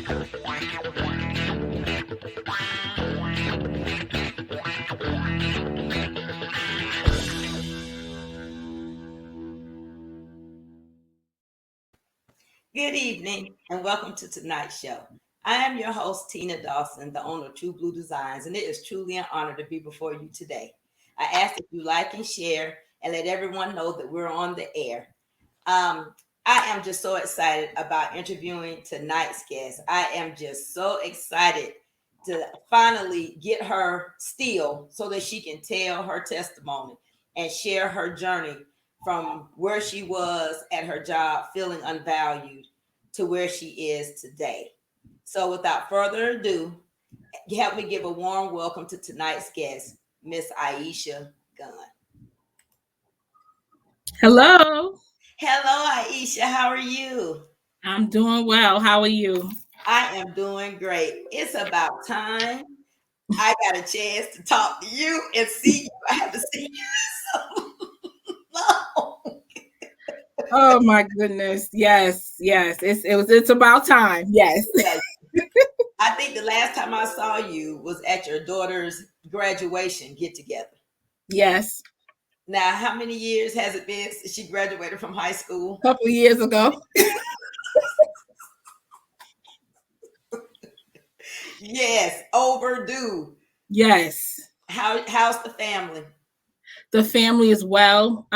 Good evening and welcome to tonight's show. I am your host, Tina Dawson, the owner of True Blue Designs, and it is truly an honor to be before you today. I ask that you like and share and let everyone know that we're on the air. I am just so excited about interviewing tonight's guest. I am just so excited to finally get her still so that she can tell her testimony and share her journey from where she was at her job feeling unvalued to where she is today. So without further ado, help me give a warm welcome to tonight's guest, Miss Aisha Gunn. Hello. Hello, Aisha. How are you? I'm doing well. How are you? I am doing great. It's about time I got a chance to talk to you and see you. I haven't seen you so long. Oh my goodness. Yes. It's about time. Yes. Yes. I think the last time I saw you was at your daughter's graduation get together. Yes. Now, how many years has it been since she graduated from high school? A couple of years ago. Yes, overdue. Yes. How's the family? The family is well.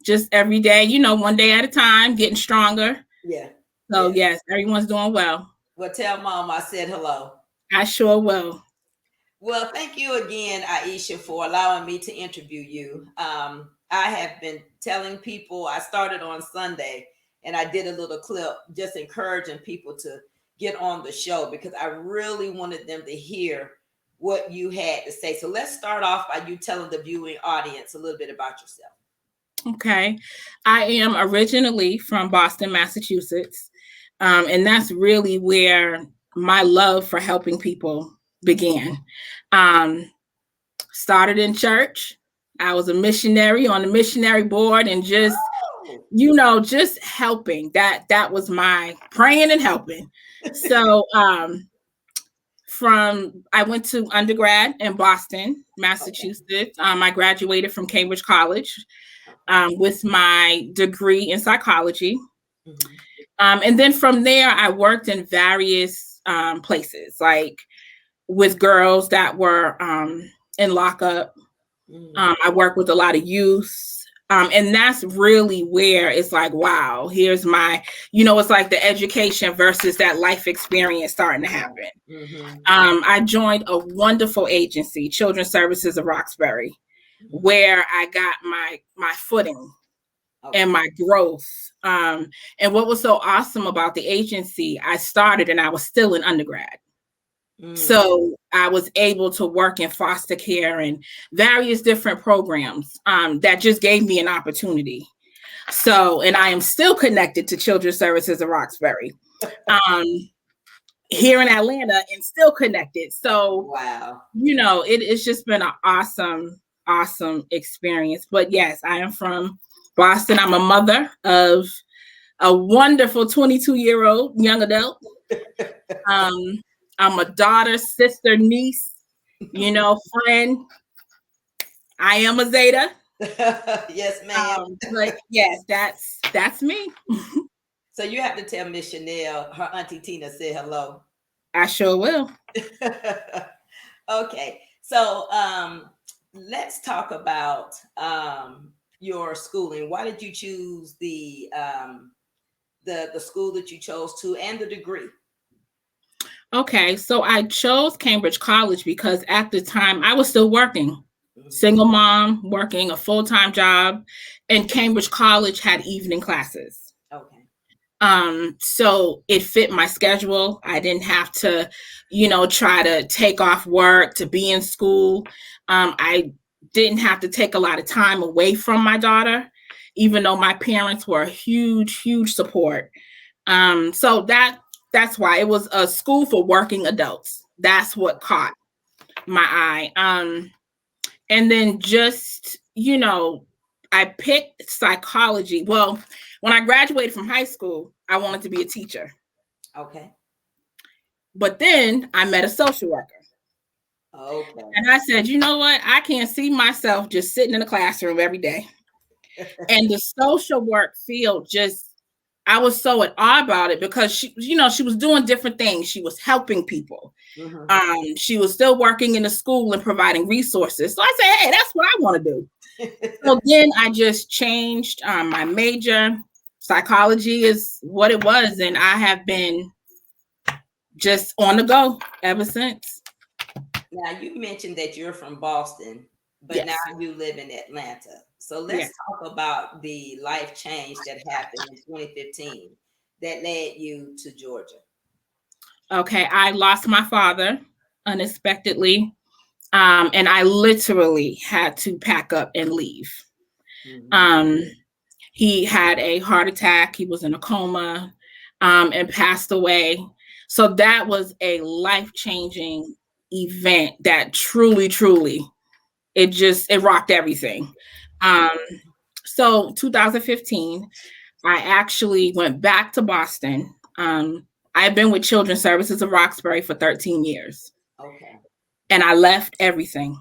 Just every day, one day at a time, getting stronger. Yeah. So yes, everyone's doing well. Well, tell Mom I said hello. I sure will. Well, thank you again, Aisha, for allowing me to interview you. I have been telling people, I started on Sunday and I did a little clip just encouraging people to get on the show because I really wanted them to hear what you had to say. So let's start off by you telling the viewing audience a little bit about yourself. Okay. I am originally from Boston, Massachusetts. And that's really where my love for helping people began. Started in church. I was a missionary on the missionary board and just helping. That was my praying and helping. So I went to undergrad in Boston, Massachusetts. I graduated from Cambridge College with my degree in psychology. Mm-hmm. And then from there, I worked in various places, like with girls that were in lockup. I work with a lot of youth. And that's really where it's like, wow, here's my, it's like the education versus that life experience starting to happen. Mm-hmm. I joined a wonderful agency, Children's Services of Roxbury, where I got my footing and my growth. And what was so awesome about the agency, I started and I was still an undergrad. So I was able to work in foster care and various different programs that just gave me an opportunity. So, and I am still connected to Children's Services of Roxbury here in Atlanta and still connected. So, wow, it's just been an awesome experience. But yes, I am from Boston. I'm a mother of a wonderful 22-year-old young adult. I'm a daughter, sister, niece, friend. I am a Zeta. Yes, ma'am. But yes, that's me. So you have to tell Miss Chanel, her auntie Tina said hello. I sure will. Okay, so let's talk about your schooling. Why did you choose the school that you chose to and the degree? Okay, so I chose Cambridge College because at the time I was still working, single mom, working a full-time job, and Cambridge College had evening classes. Okay. So it fit my schedule. I didn't have to, try to take off work to be in school. I didn't have to take a lot of time away from my daughter, even though my parents were a huge support. So that's why it was a school for working adults. That's what caught my eye. And then just, I picked psychology. Well, when I graduated from high school, I wanted to be a teacher. Okay. But then I met a social worker. Okay. And I said, you know what? I can't see myself just sitting in a classroom every day. And the social work field just, I was so at awe about it because she was doing different things. She was helping people. Hmm. She was still working in the school and providing resources. So I said, hey, that's what I want to do. So then I just changed my major. Psychology is what it was. And I have been just on the go ever since. Now, you mentioned that you're from Boston, but now Yes. you live in Atlanta. So let's Yes. talk about the life change that happened in 2015 that led you to Georgia. Okay. I lost my father unexpectedly. And I literally had to pack up and leave. Hmm. Um, he had a heart attack. He was in a coma, and passed away. So that was a life changing event that truly, truly, it rocked everything. Um, so 2015, I actually went back to Boston. I've been with Children's Services of Roxbury for 13 years, Okay. and I left everything.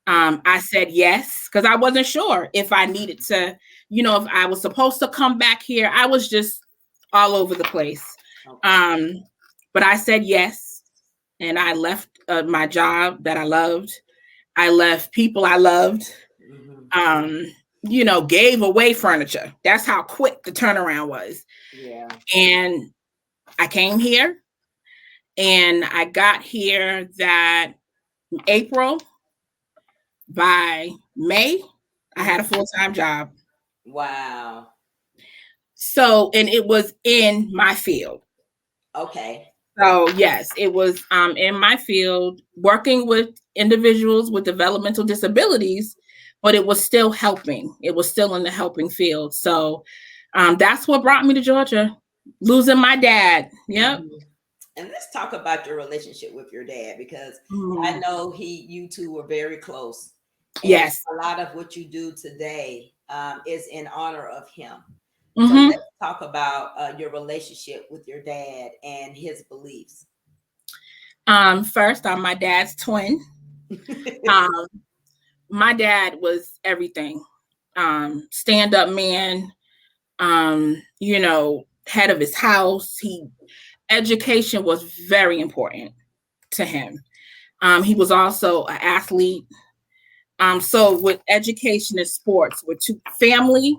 I said yes because I wasn't sure if I needed to, if I was supposed to come back here. I was just all over the place. Okay. Um, but I said yes, and I left my job that I loved. I left people I loved. Hmm. Um, gave away furniture. That's how quick the turnaround was. Yeah. And I came here, and I got here that April. By May, I had a Hmm. full-time job. Wow. So, and it was in my field. Okay. So, yes, it was in my field, working with individuals with developmental disabilities, but it was still helping. It was still in the helping field. So, that's what brought me to Georgia. Losing my dad. Yep. Hmm. And let's talk about your relationship with your dad because I Mm. know you two were very close, and Yes. a lot of what you do today is in honor of him. So Hmm. let's talk about your relationship with your dad and his beliefs. First, I'm my dad's twin. Um, my dad was everything. Stand up man, head of his house. Education was very important to him. He was also an athlete. So with education and sports, with family,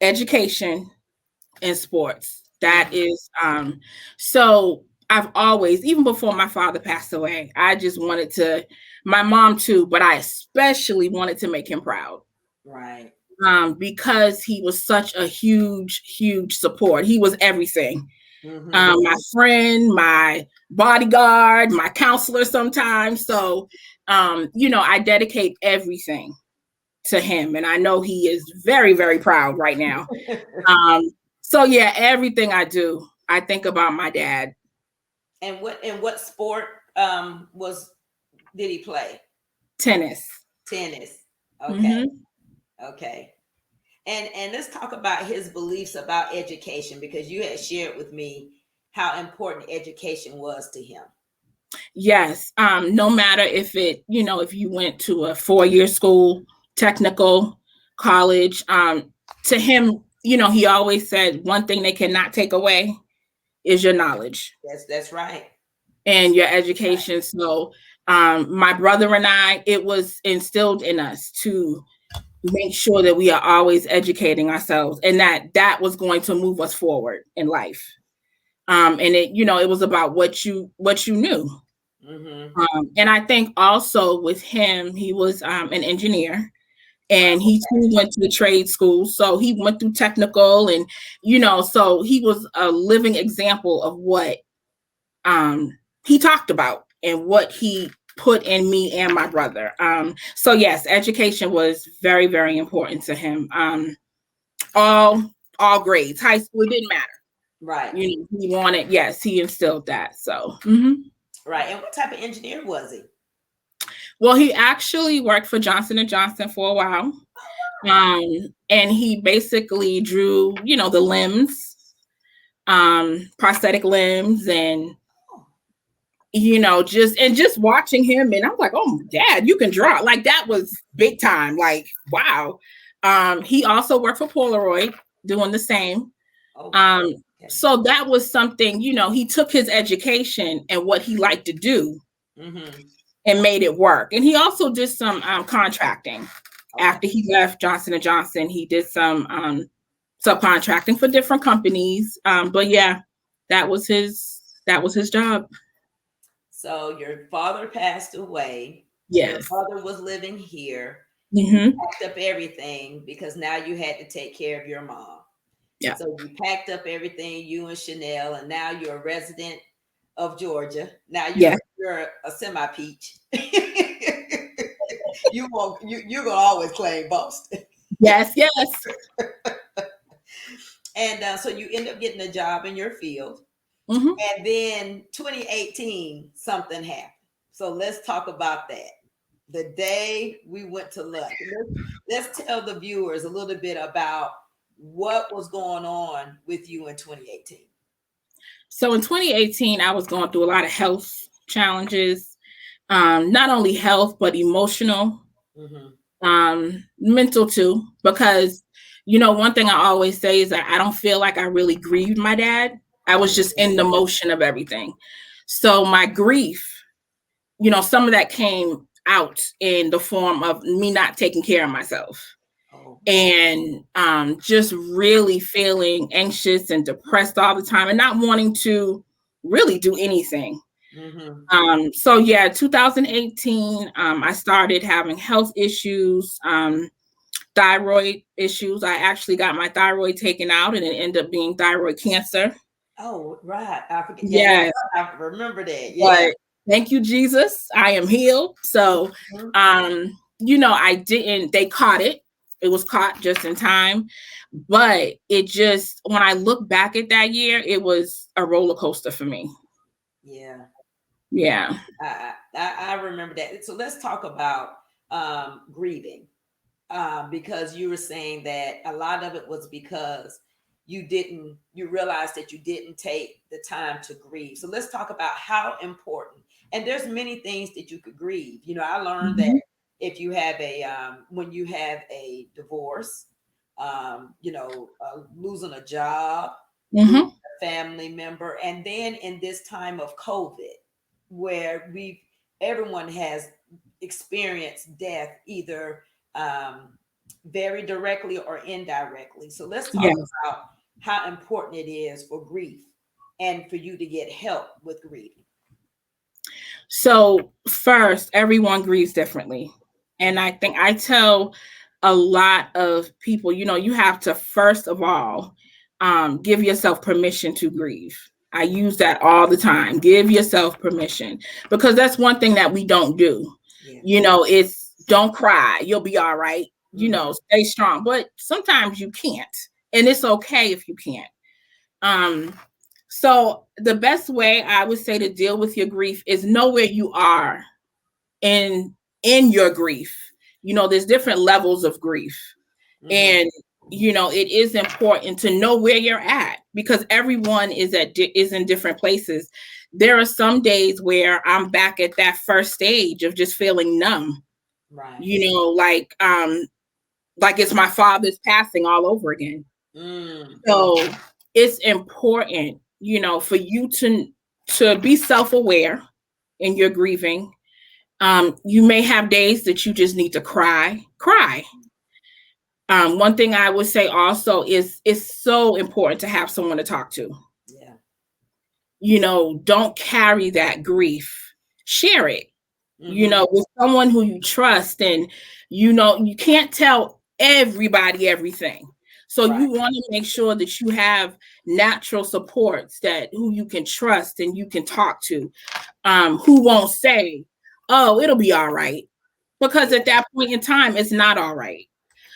education, and sports, that Mhm. is so I've always, even before my father passed away, I just wanted to, my mom too, but I especially wanted to make him proud. Right. Because he was such a huge, huge support. He was everything. Hmm. My friend, my bodyguard, my counselor sometimes. So, I dedicate everything to him. And I know he is very, very proud right now. Um, so, yeah, everything I do, I think about my dad. And what sport was did he play? Tennis. Tennis. Okay. Hmm. Okay. And let's talk about his beliefs about education because you had shared with me how important education was to him. Yes. No matter if you went to a 4-year school, technical, college, to him, he always said one thing they cannot take away is your knowledge That's right. and your education. So, my brother and I, it was instilled in us to make sure that we are always educating ourselves and that was going to move us forward in life. And it was about what you knew. Hmm. And I think also with him, he was an engineer, and he too went to the trade school. So he went through technical, and so he was a living example of what he talked about and what he put in me and my brother. So yes, education was very, very important to him. All grades, high school, it didn't matter. Right. He wanted, yes, he instilled that. So. Mhm. Right. And what type of engineer was he? Well, he actually worked for Johnson and Johnson for a while. And he basically drew, the limbs, prosthetic limbs, and just watching him, and I'm like, oh, Dad, you can draw. Like, that was big time. Like, wow. He also worked for Polaroid doing the same. Oh, Um, okay. so that was something, he took his education and what he liked to do Mm-hmm. and made it work. And he also did some contracting. Okay. After he left Johnson and Johnson, he did some subcontracting for different companies. But yeah, that was his job. So your father passed away. Your Yes. mother was living here. You Mm-hmm. packed up everything because now you had to take care of your mom. Yeah. So you packed up everything, you and Chanel, and now you're a resident of Georgia. Now Yeah. you're a semi peach. You're gonna always claim Boston. Yes. Yes. And so you end up getting a job in your field. Mm-hmm. And then 2018, something happened. So let's talk about that. The day we went to lunch. Let's tell the viewers a little bit about what was going on with you in 2018. So in 2018, I was going through a lot of health challenges, not only health, but emotional, Mm-hmm. mental too, because, one thing I always say is that I don't feel like I really grieved my dad. I was just in the motion of everything. So my grief, some of that came out in the form of me not taking care of myself Oh. and just really feeling anxious and depressed all the time and not wanting to really do anything. Mm-hmm. So yeah, 2018, I started having health issues, thyroid issues. I actually got my thyroid taken out and it ended up being thyroid cancer. Oh, right. I forget. Yeah, Yeah, I remember that. Yeah. but thank you, Jesus. I am healed. So, Mhm. I didn't, they caught it. It was caught just in time. But it just, when I look back at that year, it was a roller coaster for me. Yeah. Yeah. I remember that. So let's talk about grieving. Because you were saying that a lot of it was because you realized that you didn't take the time to grieve. So let's talk about how important, and there's many things that you could grieve. I learned that Mm-hmm. if you have when you have a divorce, losing a job, losing Mm-hmm. a family member, and then in this time of COVID, where everyone has experienced death either very directly or indirectly. So let's talk Yeah. about how important it is for grief and for you to get help with grieving. So, first, everyone grieves differently. And I think I tell a lot of people, you have to, first of all, give yourself permission to grieve. I use that all the time. Give yourself permission because that's one thing that we don't do. Yeah. It's don't cry. You'll be all right. Mm-hmm. Stay strong. But sometimes you can't. And it's okay if you can't. Um, so the best way I would say to deal with your grief is know where you are in your grief. There's different levels of grief. Mm-hmm. And it is important to know where you're at because everyone is in different places. There are some days where I'm back at that first stage of just feeling numb. Right. Like it's my father's passing all over again. Mm. So it's important, for you to be self-aware in your grieving. You may have days that you just need to cry. One thing I would say also is it's so important to have someone to talk to. Yeah. Don't carry that grief. Share it, Mm-hmm. with someone who you trust. And, you can't tell everybody everything. So Right. you want to make sure that you have natural supports that who you can trust and you can talk to, who won't say, oh, it'll be all right. Because Yeah. at that point in time, it's not all right.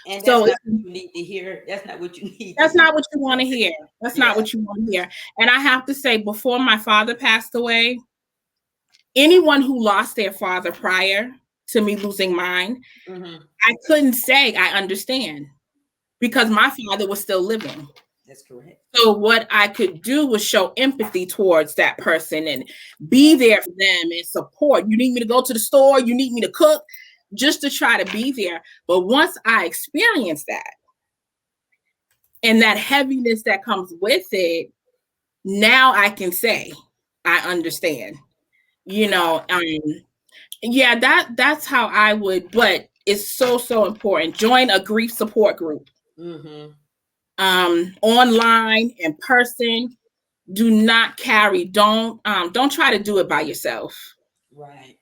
And that's So not what you need to hear. That's not what you need to that's hear. not what you want to hear. That's not Yeah. what you want to hear. And I have to say, before my father passed away, anyone who lost their father prior to me losing mine, Mm-hmm. I couldn't say I understand because my father was still living. That's correct. So what I could do was show empathy towards that person and be Yeah. there for them and support. You need me to go to the store, you need me to cook, just to try to be there. But once I experienced that and that heaviness that comes with it, now I can say I understand. You know, yeah, that's how I would, but it's so important. Join a grief support group. Mm-hmm. Online, in person. Do not carry, don't try to do it by yourself. Right.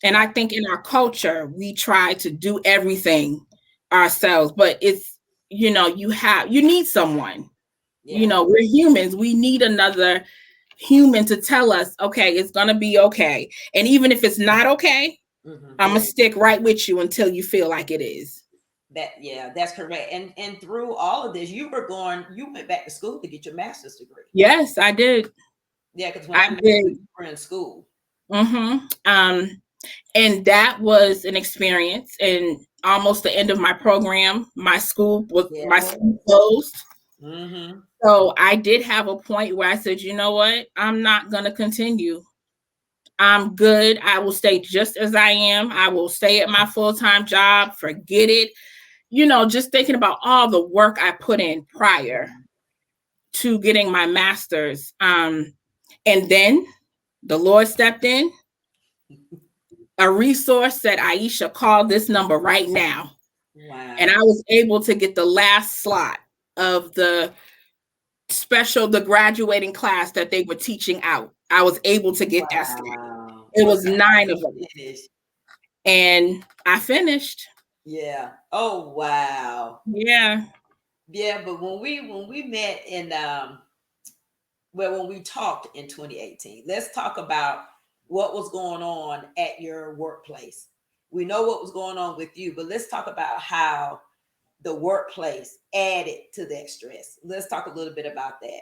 And I Right. think in our culture we try to do everything ourselves, but it's, you need someone. Yeah. We're humans, we need another human to tell us, okay, it's gonna be okay. And even if it's not okay, Mm-hmm. I'm gonna stick right with you until you feel like it is. That, yeah, that's correct. And through all of this, you went back to school to get your master's degree. Yes, I did. Yeah, because when I I met you, did. you were in school. Mm-hmm. And that was an experience. And almost the end of my program, Yeah, it my was. school closed. Mm-hmm. So I did have a point where I said, you know what? I'm not going to continue. I'm good. I will stay just as I am. I will stay at my full-time job. Forget it. Just thinking about all the work I put in prior to getting my master's. And then the Lord stepped in. A resource said, Aisha, call this number right now. And I Wow. was able to get the last slot of the graduating class that they were teaching out. I was able to get that slot. Wow. It So was that's 9 how of them. you finished. And I finished. Yeah. Oh wow. Yeah. Yeah, but when we met in well, when we talked in 2018, let's talk about what was going on at your workplace. We know what was going on with you, but let's talk about how the workplace added to that stress. Let's talk a little bit about that.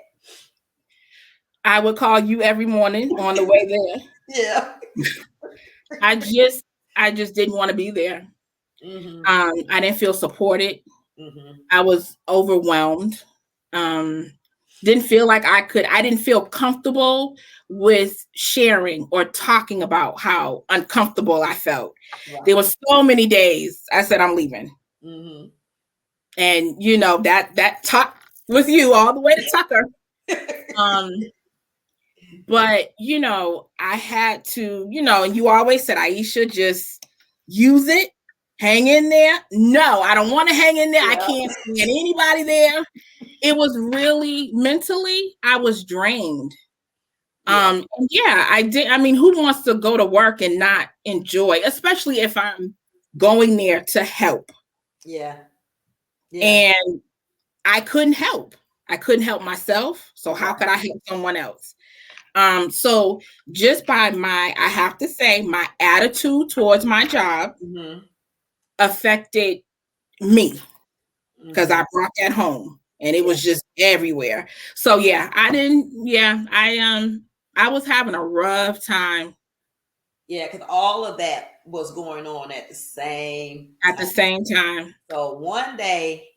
I would call you every morning on the way there. Yeah. I just I just didn't want to be there. Mm-hmm. I didn't feel supported. Mm-hmm. I was overwhelmed. Um, didn't feel like I didn't feel comfortable with sharing or talking about how uncomfortable I felt. There Right. were so many days I said I'm leaving. Mm-hmm. And that talk with you all the way to Tucker. Um, but I had to, and you always said, Aisha, just use it, hang in there. No, I don't want to hang in there. I Yeah. can't stand anybody there. It was really mentally, I was drained. Yeah. Yeah, I did. I mean, who wants to go to work and not enjoy, especially if I'm going there to help? Yeah. Yeah. And I couldn't help. I couldn't help myself. So how could Right. I help someone else? So just by I have to say, my attitude towards my job Mm-hmm. affected me because Mm-hmm. I brought that home and it Yeah. was just everywhere. So yeah, I was having a rough time Yeah, because all of that was going on at the same at the time. same time. So one day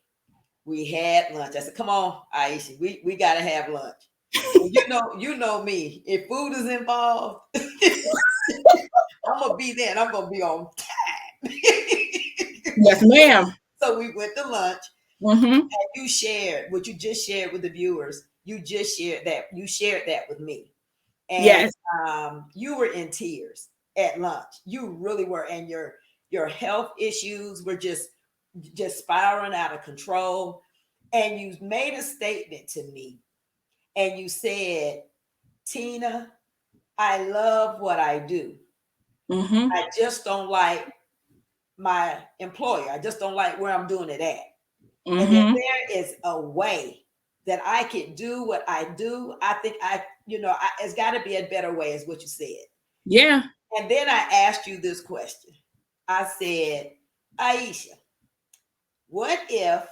we had lunch. I said, "Come on, Aisha, we gotta have lunch." And you know me. If food is involved, I'm gonna be there and I'm gonna be on time. Yes, ma'am. So we went to lunch. Mm-hmm. You shared what you just shared with the viewers. You just shared that. You shared that with me, and Yes. you were in tears at lunch. You really were, and your health issues were just spiraling out of control. And you made a statement to me, and you said, "Tina, I love what I do. Mm-hmm. I just don't like my employer. I just don't like where I'm doing it at. And if Mm-hmm. there is a way that I can do what I do, I think it's got to be a better way," is what you said. Yeah. And then I asked you this question. I said, "Aisha, what if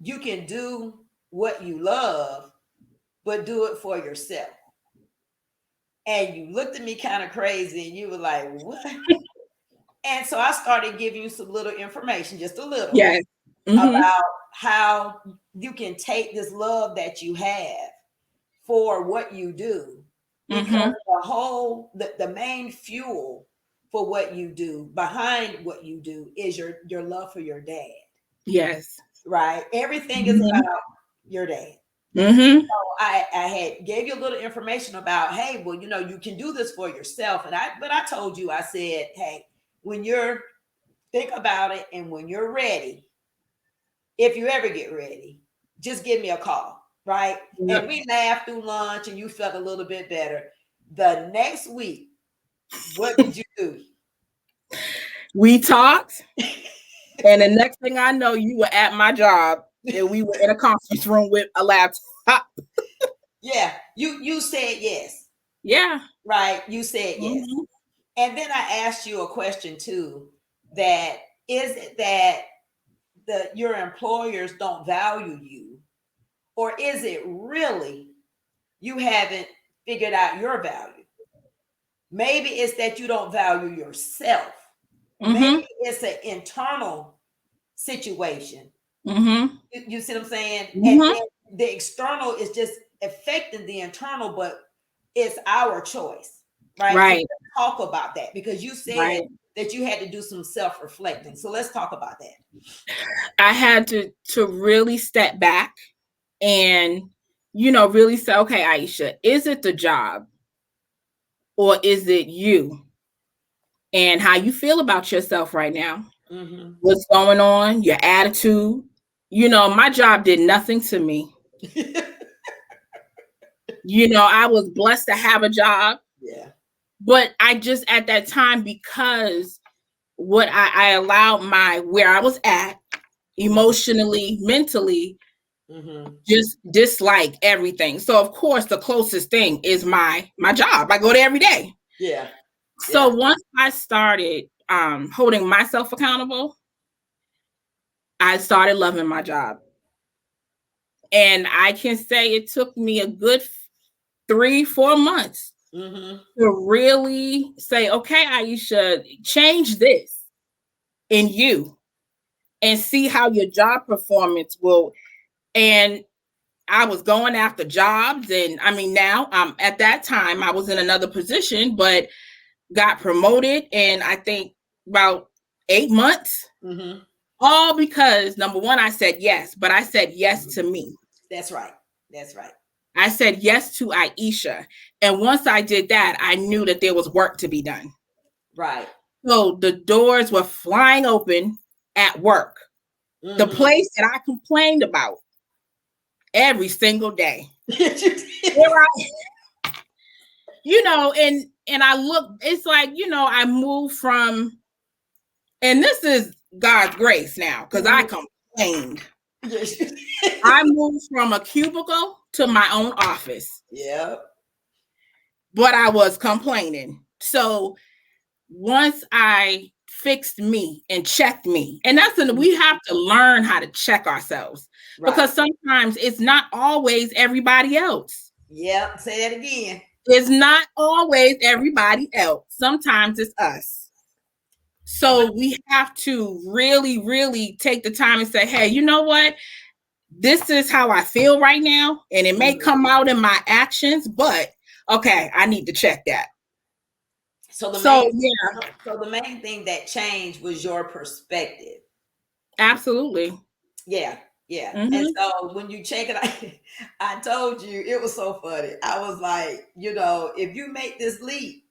you can do what you love, but do it for yourself?" And you looked at me kind of crazy and you were like, "What?" And so I started giving you some little information, just a little, Yes. Mm-hmm. about how you can take this love that you have for what you do, because Mm-hmm. the main fuel for what you do, behind what you do, is your love for your dad, Yes. right? Everything is Mm-hmm. about your dad. Mm-hmm. So I had gave you a little information about, hey, well, you can do this for yourself. But I told you, I said, hey, when you're think about it, and when you're ready, if you ever get ready, just give me a call, right? And Yep. we laughed through lunch and you felt a little bit better. The next week, what did you do? We talked, and the next thing I know, you were at my job, and we were in a conference room with a laptop. Yeah, you said yes, Yeah. right? You said yes. Mm-hmm. And then I asked you a question too, that is it that your employers don't value you, or is it really you haven't figured out your value? Maybe it's that you don't value yourself. Maybe Mm-hmm. it's an internal situation. Mm-hmm. You see what I'm saying? And Mm-hmm. then the external is just affecting the internal, but it's our choice, right? So Right. let's talk about that, because you said Right. that you had to do some self-reflecting. So let's talk about that. I had to really step back and really say, okay, Aisha, is it the job or is it you and how you feel about yourself right now? Mm-hmm. What's going on? Your attitude? My job did nothing to me. I was blessed to have a job, Yeah. but I just at that time, because what I allowed my where I was at emotionally, mentally, Mm-hmm. just dislike everything. So of course the closest thing is my job. I go there every day. Yeah. So Yeah. once I started holding myself accountable, I started loving my job. And I can say it took me a good 3-4 months Mm-hmm. to really say, okay, Aisha, change this in you and see how your job performance will. And I was going after jobs. And I mean, now at that time, I was in another position, but got promoted in, I think, about 8 months. Mm-hmm. All because number one, I said yes, but I said yes to me. That's right. That's right. I said yes to Aisha. And once I did that, I knew that there was work to be done. Right. So the doors were flying open at work, the Mm-hmm. place that I complained about every single day. Yes, you Here did. I, and I look, it's like, I moved from, and this is God's grace now, because I Mhm. complained. Yes, you I did. moved from a cubicle to my own office, Yeah. but I was complaining. So once I fixed me and checked me, and we have to learn how to check ourselves, Right. because sometimes it's not always everybody else. Yep. Say that again. It's not always everybody else. Sometimes it's us. So we have to really, really take the time and say, hey, you know what? This is how I feel right now. And it may Mhm. come out in my actions, but okay, I need to check that. So the So main yeah, so the main thing that changed was your perspective. absolutely. Yeah. Yeah. And Mm-hmm. so when you check it, I told you it was so funny. I was like, if you make this leap,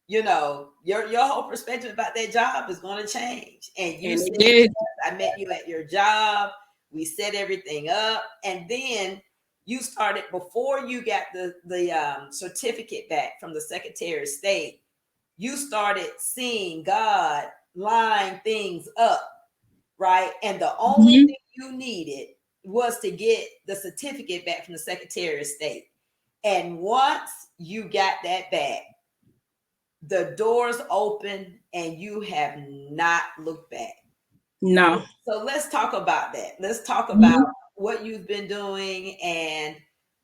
your whole perspective about that job is going to change. And you And said, it did. I met you at your job. We set everything up, and then you started, before you got the certificate back from the Secretary of State. You started seeing God line things up, right? And the only Mm-hmm. thing you needed was to get the certificate back from the Secretary of State. And once you got that back, the doors open and you have not looked back. No. So let's talk about that. Let's talk about Mm-hmm. what you've been doing, and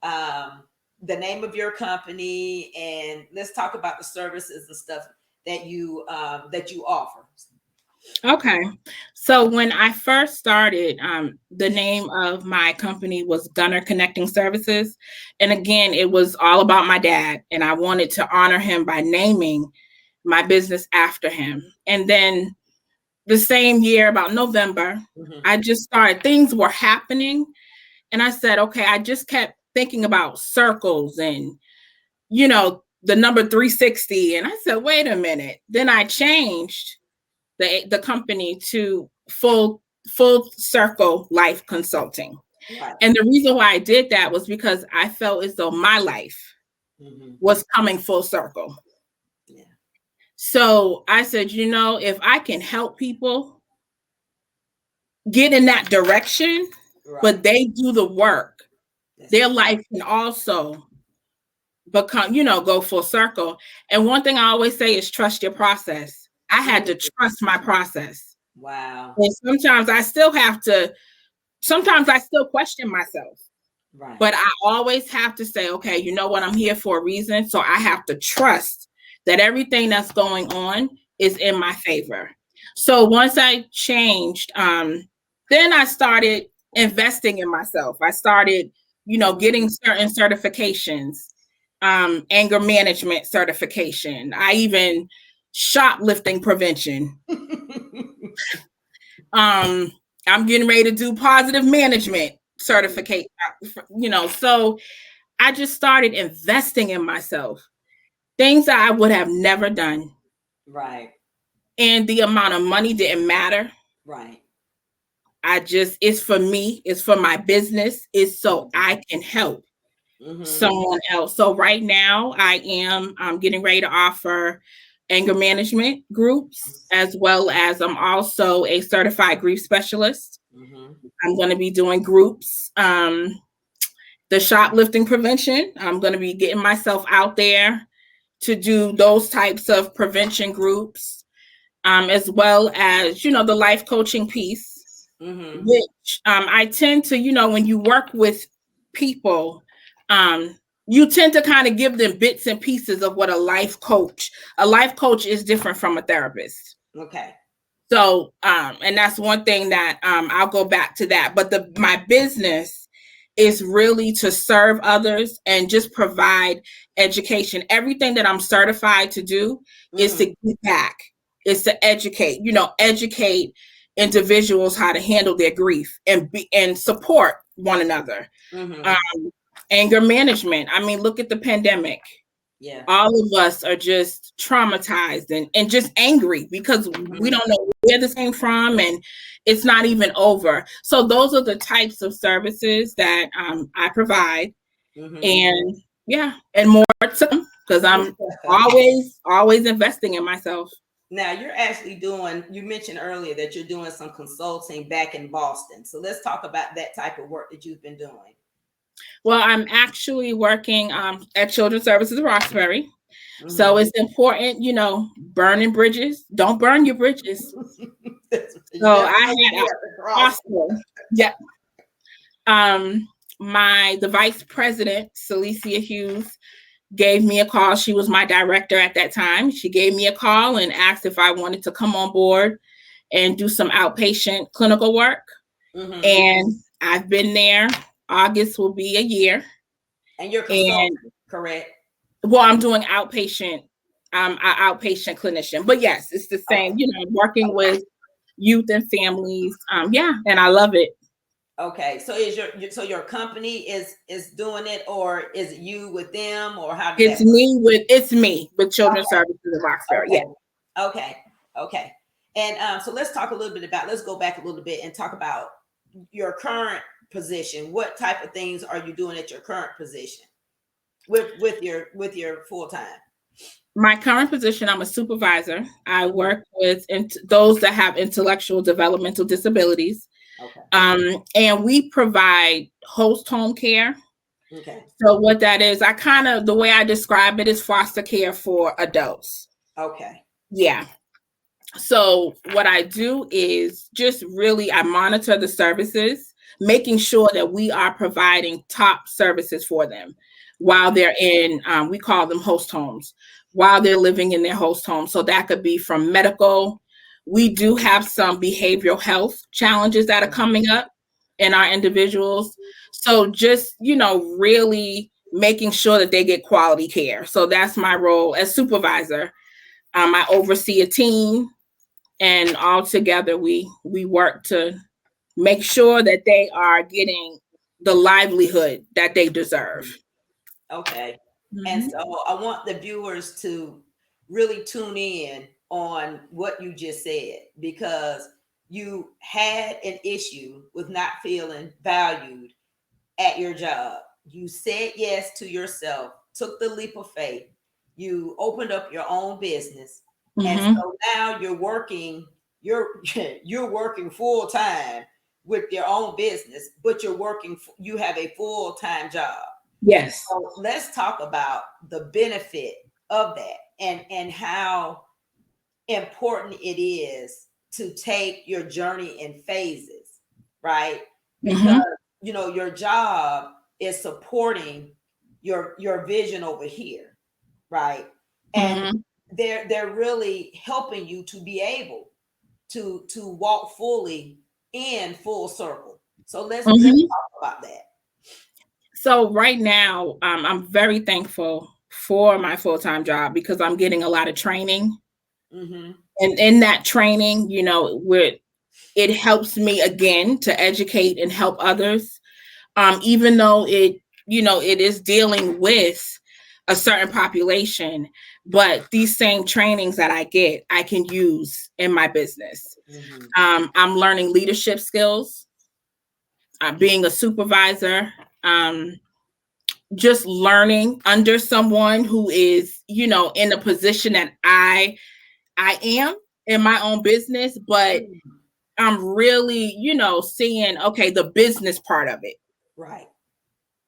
um, the name of your company, and let's talk about the services and stuff that you offer. Okay. So when I first started, the name of my company was Gunner Connecting Services. And again, it was all about my dad. And I wanted to honor him by naming my business after him. And then the same year, about November, Mm-hmm. I just started, things were happening. And I said, okay, I just kept thinking about circles and, the number 360. And I said, wait a minute. Then I changed the company to full circle life consulting. Right. And the reason why I did that was because I felt as though my life Mm-hmm. was coming full circle. Yeah. So I said, if I can help people get in that direction, Right. but they do the work, That's their it. life can also become, go full circle. And one thing I always say is trust your process. I had to Mm. trust my process. Wow. And sometimes I still question myself, Right. but I always have to say, okay, you know what? I'm here for a reason. So I have to trust that everything that's going on is in my favor. So once I changed, then I started investing in myself. I started, getting certain certifications, anger management certification. I even shoplifting prevention. Um, I'm getting ready to do positive management certificate, so I just started investing in myself, things that I would have never done. Right. And the amount of money didn't matter. Right. It's for me, it's for my business, it's so Mm-hmm. I can help Mm-hmm. someone else. So right now I'm getting ready to offer anger management groups, as well as I'm also a certified grief specialist. Mm-hmm. I'm going to be doing groups, the shoplifting prevention. I'm going to be getting myself out there to do those types of prevention groups, as well as, the life coaching piece, Mm-hmm. which I tend to, when you work with people, you tend to kind of give them bits and pieces of what a life coach is different from a therapist. Okay. So, and that's one thing that I'll go back to that. But my business is really to serve others and just provide education. Everything that I'm certified to do is Mm-hmm. to give back, is to educate. Educate individuals how to handle their grief and support one another. Mm-hmm. Um, Anger management. I mean, look at the pandemic. Yeah. All of us are just traumatized and just angry because we Mm-hmm. don't know where this came from and it's not even over. So those are the types of services that I provide. Mm-hmm. And yeah, and more to come because I'm always investing in myself. Now you're actually doing, you mentioned earlier that you're doing some consulting back in Boston. So let's talk about that type of work that you've been doing. Well, I'm actually working at Children's Services of Roxbury. Mm-hmm. So it's important, burning bridges. Don't burn your bridges. You So never I know when had you a have to cross. hospital. Yeah. The vice president, Celicia Hughes, gave me a call. She was my director at that time. She gave me a call and asked if I wanted to come on board and do some outpatient clinical work. Mm-hmm. And I've been there. August will be a year. And you're And consulting, correct? well, I'm doing outpatient. I'm an outpatient clinician. But yes, it's the Okay. same, working Okay. with youth and families. Yeah, and I love it. Okay. So is your company is doing it, or is it you with them, or how does that It's me with Children's work? Services of Roxbury. Yeah. Okay. Okay. Okay. Okay. And so let's talk a little bit about, let's go back a little bit and talk about your current position. What type of things are you doing at your current position with your full time? My current position, I'm a supervisor. I Mhm. work with those that have intellectual developmental disabilities. Okay. And we provide host home care. Okay. So what that is, the way I describe it is foster care for adults. Okay. Yeah. So what I do is just really I monitor the services, making sure that we are providing top services for them while they're in, we call them host homes, while they're living in their host home. So that could be from medical. We do have some behavioral health challenges that are coming up in our individuals. So just, really making sure that they get quality care. So that's my role as supervisor. I oversee a team, and all together we work to make sure that they are getting the livelihood that they deserve. Okay. And Mm-hmm. so I want the viewers to really tune in on what you just said, because you had an issue with not feeling valued at your job. You said yes to yourself, took the leap of faith. You opened up your own business. And Mm-hmm. so now you're you're working full time with your own business, but you have a full-time job. Yes. So let's talk about the benefit of that, and how important it is to take your journey in phases, right? Because Mm-hmm. your job is supporting your vision over here, right? And Mm-hmm. they're really helping you to be able to walk fully in full circle. So let's Mm-hmm. talk about that. So right now, I'm very thankful for my full-time job because I'm getting a lot of training. Mm-hmm. And in that training, where it helps me again to educate and help others. Even though it is dealing with a certain population, but these same trainings that I get, I can use in my business. Mm-hmm. I'm learning leadership skills, being a supervisor, just learning under someone who is, in a position that I am in my own business, but Mm-hmm. I'm really, seeing, okay, the business part of it. Right.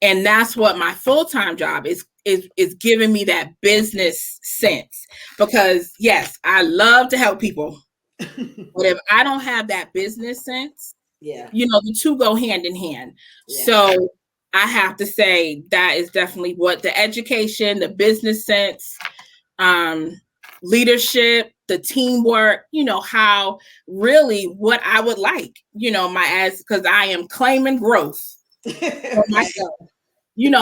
And that's what my full-time job is giving me, that business sense. Because yes, I love to help people, but if I don't have that business sense, Yeah. the two go hand in hand. Yeah. So I have to say that is definitely what the education, the business sense, um, leadership, the teamwork, how really what I would like, my as because I am claiming growth for Okay. myself.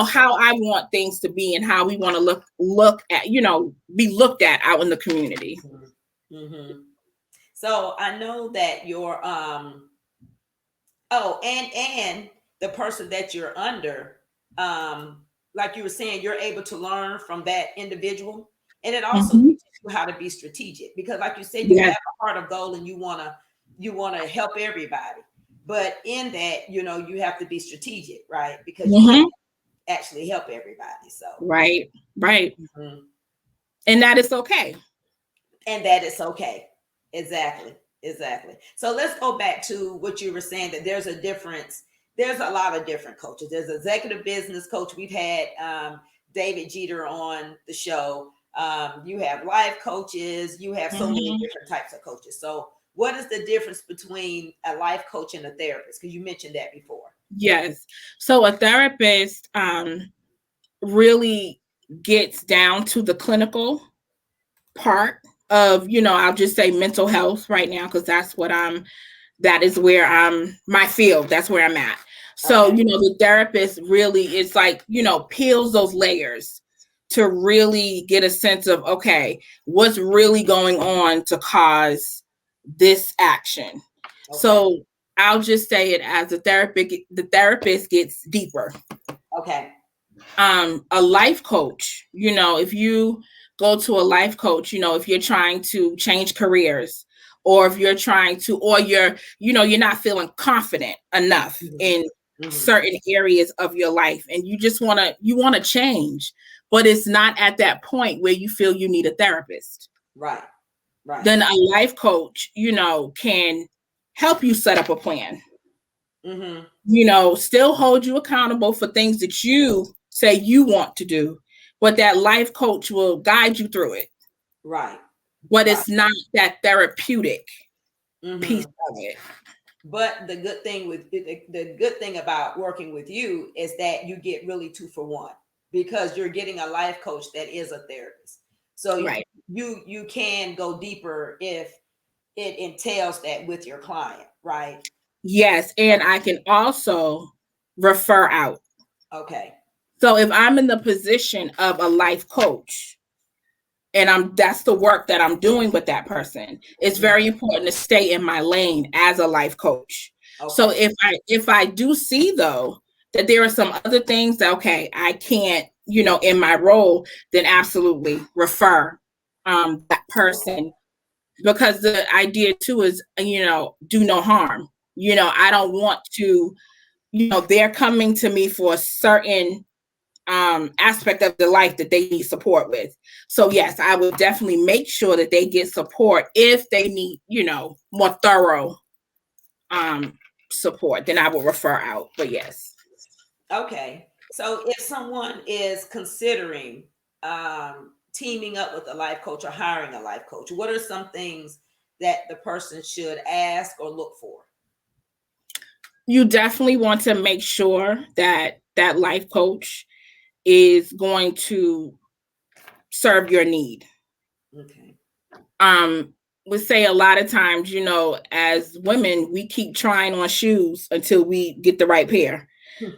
How I want things to be and how we want to look at, be looked at out in the community. Mm-hmm. So I know that your oh, and the person that you're under, like you were saying, you're able to learn from that individual, and it also Mm-hmm. teaches you how to be strategic, because like you said, you have Yes. a heart of gold and you want to help everybody, but in that, you have to be strategic, right? Because you can't Mm-hmm. actually help everybody. So Right. Right. mhm. And that is okay. And that it's okay. Exactly. Exactly. So let's go back to what you were saying, that there's a difference. There's a lot of different coaches. There's executive business coach. We've had David Jeter on the show. You have life coaches. You have so many Mm-hmm. different types of coaches. So what is the difference between a life coach and a therapist? Because you mentioned that before. Yes. So a therapist really gets down to the clinical part of, I'll just say mental health right now, because that is where I'm my field. That's where I'm at. So, Okay. the therapist really is like, peels those layers to really get a sense of, okay, what's really going on to cause this action. Okay. So I'll just say it as the therapist gets deeper. Okay. A life coach, if you go to a life coach, if you're trying to change careers, or if you're trying to, or you're not feeling confident enough Hmm. in Hmm. certain areas of your life, and you want to change, but it's not at that point where you feel you need a therapist. Right. Right. Then a life coach, can help you set up a plan, Hmm. still hold you accountable for things that you say you want to do, but that life coach will guide you through it. Right. But Right. it's not that therapeutic piece Hmm. of it. But the good thing about working with you is that you get really two for one, because you're getting a life coach that is a therapist. So Right. you can go deeper it entails that with your client, right? Yes, and I can also refer out. Okay. So if I'm in the position of a life coach and that's the work that I'm doing with that person, it's Mhm. very important to stay in my lane as a life coach. So Okay. if I do see though that there are some other things that okay, I can't, in my role, then absolutely refer that person, because the idea too is, do no harm. I don't want to, they're coming to me for a certain aspect of the life that they need support with. So yes, I would definitely make sure that they get support. If they need, more thorough um support, then I will refer out. But yes. Okay. So if someone is considering teaming up with a life coach or hiring a life coach, what are some things that the person should ask or look for? You definitely want to make sure that that life coach is going to serve your need. Okay. um would say a lot of times, as women, we keep trying on shoes until we get the right pair.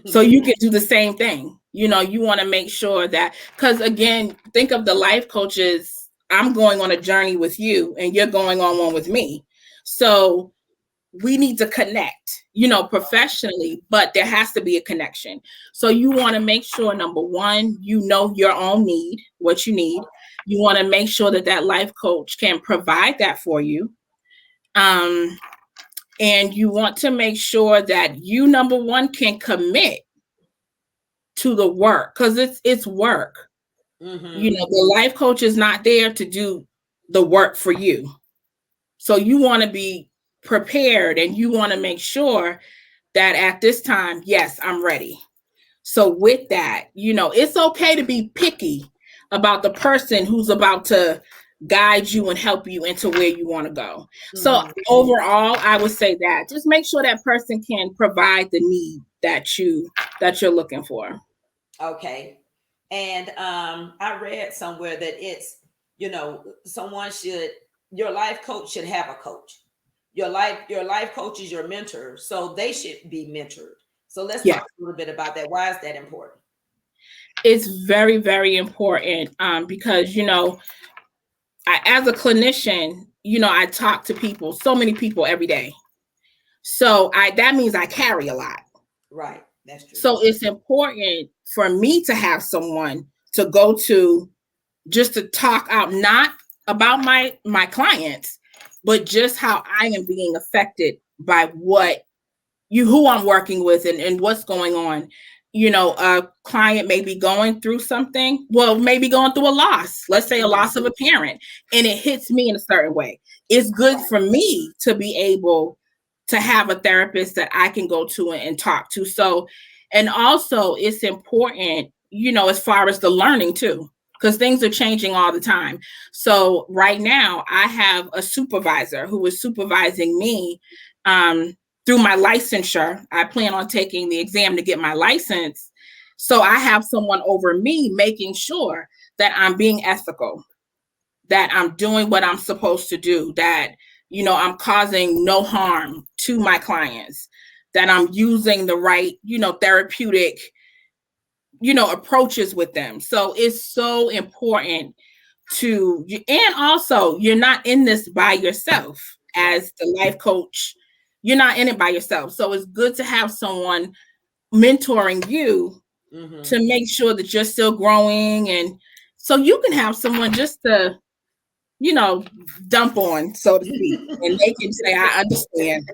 So you can do the same thing. You want to make sure that, because again, think of the life coaches. I'm going on a journey with you and you're going on one with me. So we need to connect, professionally, but there has to be a connection. So you want to make sure, number one, your own need, what you need. You want to make sure that that life coach can provide that for you. Um, and you want to make sure that you, number one, can commit to the work, because it's work. Mm-hmm. The life coach is not there to do the work for you. So you want to be prepared and you want to make sure that at this time, yes, I'm ready. So with that, it's okay to be picky about the person who's about to guide you and help you into where you want to go. So Mm-hmm. overall, I would say that just make sure that person can provide the need that you're looking for. Okay. And I read somewhere that someone should your life coach should have a coach. Your life coach is your mentor, so they should be mentored. So let's Yeah, talk a little bit about that. Why is that important? it's very, very important, because, as a clinician, I talk to people, so many people every day. So that means I carry a lot. Right. That's true. So it's important for me to have someone to go to, just to talk out, not about my clients, but just how I am being affected by who I'm working with, and what's going on. A client may be going through something, well, maybe going through a loss, let's say a Mhm. loss of a parent, and it hits me in a certain way. It's good for me to be able to have a therapist that I can go to and talk to. So, and also it's important, as far as the learning too, because things are changing all the time. So right now I have a supervisor who is supervising me through my licensure. I plan on taking the exam to get my license. So I have someone over me making sure that I'm being ethical, that I'm doing what I'm supposed to do, that, I'm causing no harm to my clients, that I'm using the right, therapeutic, approaches with them. So it's so important and also you're not in this by yourself Right. as the life coach. You're not in it by yourself. So it's good to have someone mentoring you Mm-hmm. to make sure that you're still growing, and so you can have someone just to, you know, dump on, so to speak, and they can say, I understand.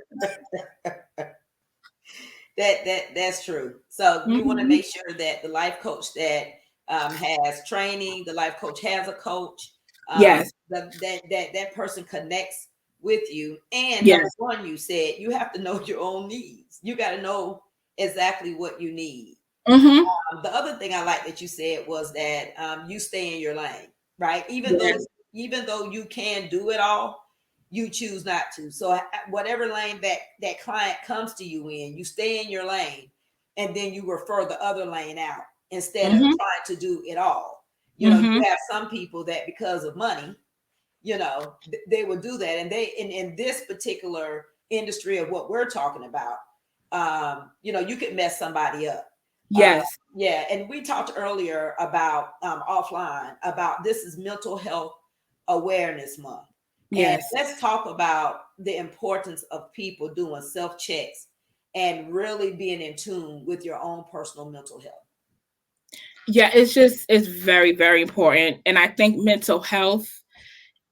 That's true. So you want to Mhm. make sure that the life coach that has training, the life coach has a coach, Yes. that person connects with you. And number Yes. one, you said you have to know your own needs. You got to know exactly what you need. Hmm. The other thing I like that you said was that you stay in your lane, right? Yes. Even though you can do it all, you choose not to. So whatever lane that client comes to you in, you stay in your lane, and then you refer the other lane out instead of Hmm. trying to do it all. You Hmm. have some people that because of money, they will do that. And they in this particular industry of what we're talking about, you could mess somebody up. uh, Yes. yeah, and we talked earlier about offline about this is mental health awareness month. And Yes. let's talk about the importance of people doing self checks and really being in tune with your own personal mental health. Yeah, it's very, very important. And I think mental health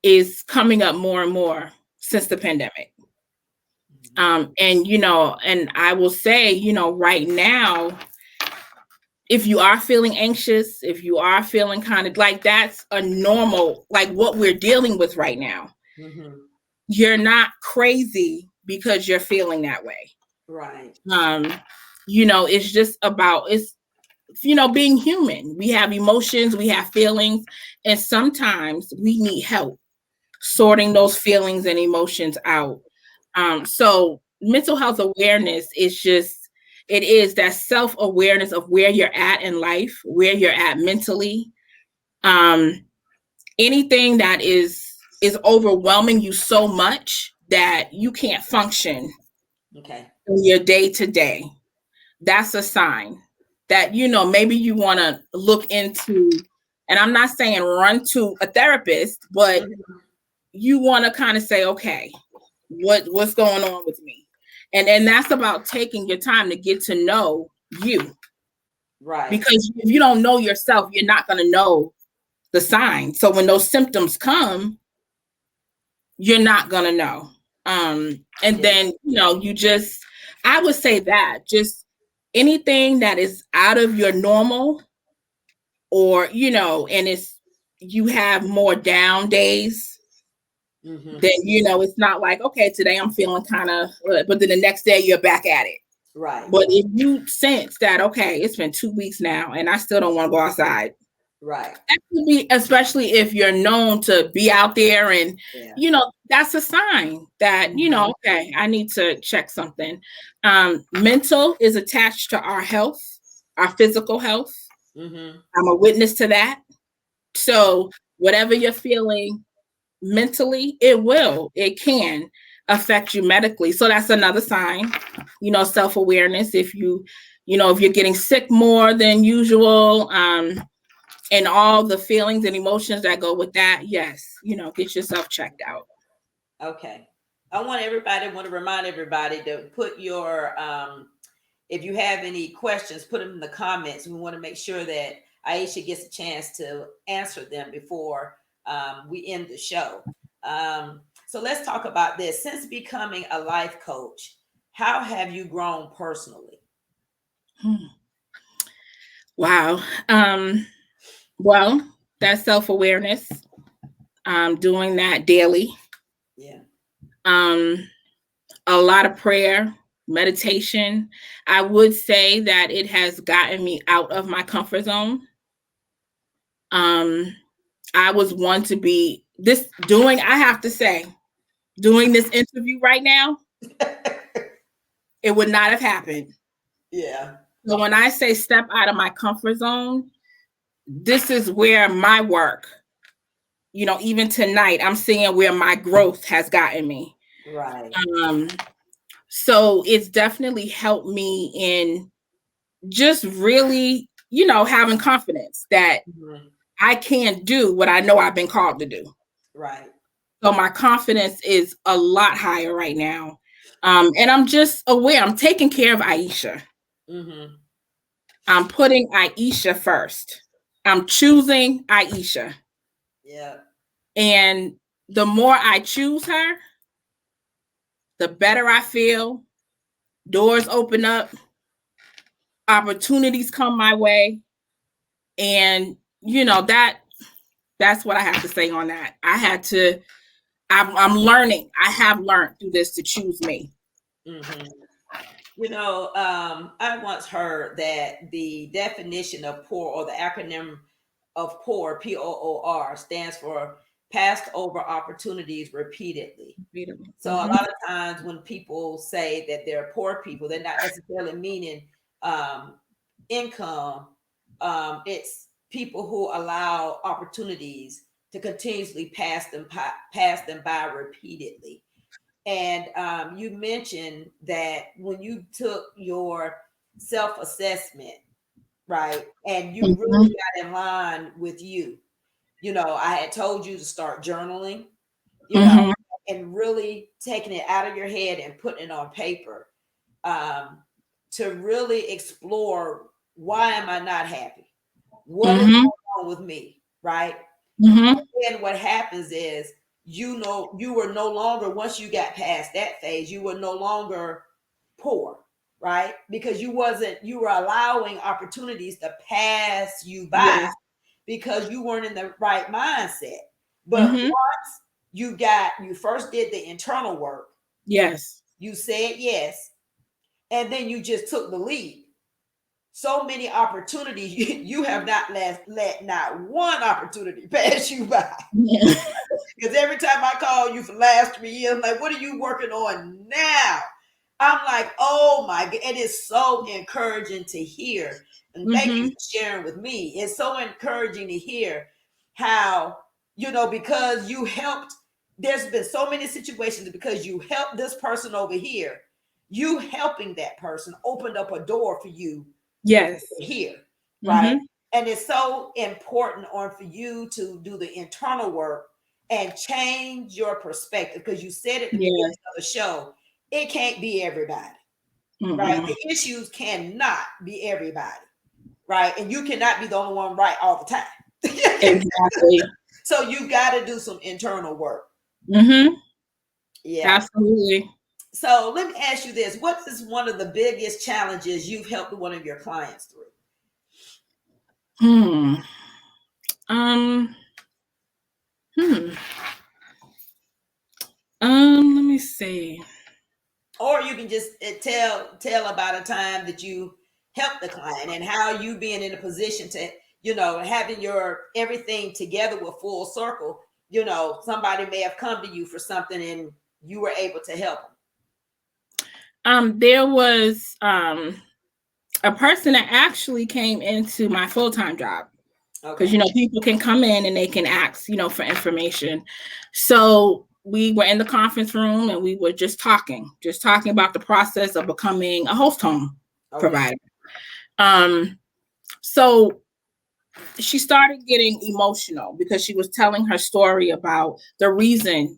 is coming up more and more since the pandemic. Mhm. And and I will say, right now, if you are feeling anxious, if you are feeling kind of like that's a normal, like what we're dealing with right now, Mhm. you're not crazy because you're feeling that way. Right. Um, it's just about it's being human. We have emotions, we have feelings, and sometimes we need help Mhm. sorting those feelings and emotions out. So mental health awareness is just it is that self-awareness of where you're at in life, where you're at mentally. Um, anything that is overwhelming you so much that you can't function Okay. in your day to day. That's a sign that maybe you want to look into, and I'm not saying run to a therapist, but Mhm. you want to kind of say, okay, what's going on with me? And that's about taking your time to get to know you, Right. because if you don't know yourself, you're not going to know the signs. So when those symptoms come, you're not going to know. And Yeah. then you just, I would say that just anything that is out of your normal, or and it's you have more down days, Mhm. then it's not like, okay, today I'm feeling kind of, but then the next day you're back at it. Right. But if you sense that, okay, it's been 2 weeks now and I still don't want to go outside, Right. that could be, especially if you're known to be out there, and Yeah. that's a sign that Mhm. okay, I need to check something. Mental is attached to our health, our physical health. Mhm. I'm a witness to that. So whatever you're feeling mentally, it can affect you medically. So that's another sign, self-awareness. If you're getting sick more than usual, and all the feelings and emotions that go with that, yes, get yourself checked out. Okay. I want to remind everybody to put your if you have any questions, put them in the comments. We want to make sure that Aisha gets a chance to answer them before we end the show. So let's talk about this. Since becoming a life coach, how have you grown personally? Hmm. Wow. Well, that's self-awareness. Doing that daily. Yeah. Um, a lot of prayer, meditation. I would say that it has gotten me out of my comfort zone. Um, I was one to be this doing, I have to say, doing this interview right now, it would not have happened. Yeah. So when I say step out of my comfort zone, this is where my work, even tonight, I'm seeing where my growth has gotten me. Right. Um, so it's definitely helped me in just really, having confidence that Mhm. I can do what I know I've been called to do. Right. So my confidence is a lot higher right now. And I'm just aware I'm taking care of Aisha. Mm-hmm. I'm putting Aisha first. I'm choosing Aisha. Yeah. And the more I choose her, the better I feel. Doors open up, opportunities come my way. And that's what I have to say on that. I'm learning. I have learned through this to choose me. Mm-hmm. I once heard that the definition of poor, or the acronym of poor, POOR, stands for passed over opportunities repeatedly. So a Mm-hmm. lot of times when people say that they're poor people, they're not necessarily meaning um, income. It's people who allow opportunities to continuously pass them by repeatedly. And you mentioned that when you took your self-assessment, right, and you Mhm. really got in line with you, I had told you to start journaling, you know, Mhm. and really taking it out of your head and putting it on paper, um, to really explore, why am I not happy? What is Mhm. going on with me? Right. Mhm. And what happens is, you were no longer, once you got past that phase, you were no longer poor, right? Because you were allowing opportunities to pass you by Yes. because you weren't in the right mindset. But Mhm. once you first did the internal work, Yes. you said yes, and then you just took the lead. So many opportunities, you have not let not one opportunity pass you by. Yeah. Because every time I call you for the last 3 years, I'm like, what are you working on now? I'm like, oh my God. It is so encouraging to hear. And thank you Mhm. for sharing with me. It's so encouraging to hear how, because you helped, there's been so many situations because you helped this person over here. You helping that person opened up a door for you Yes. here, right? Mhm. And it's so important for you to do the internal work and change your perspective, because you said at the beginning Yes. of the show, it can't be everybody, right? Mm-mm. The issues cannot be everybody, right? And you cannot be the only one right all the time. Exactly. So you got to do some internal work. Mhm. Yeah. Absolutely. So let me ask you this. What is one of the biggest challenges you've helped one of your clients through? Hmm. Um. Hmm. Let me see. Or you can just tell about a time that you helped the client and how you being in a position to, having your everything together with full circle, somebody may have come to you for something and you were able to help There was a person that actually came into my full time job, them. because Okay. people can come in and they can ask for information. So we were in the conference room and we were just talking about the process of becoming a host home Okay. provider. So she started getting emotional because she was telling her story about the reason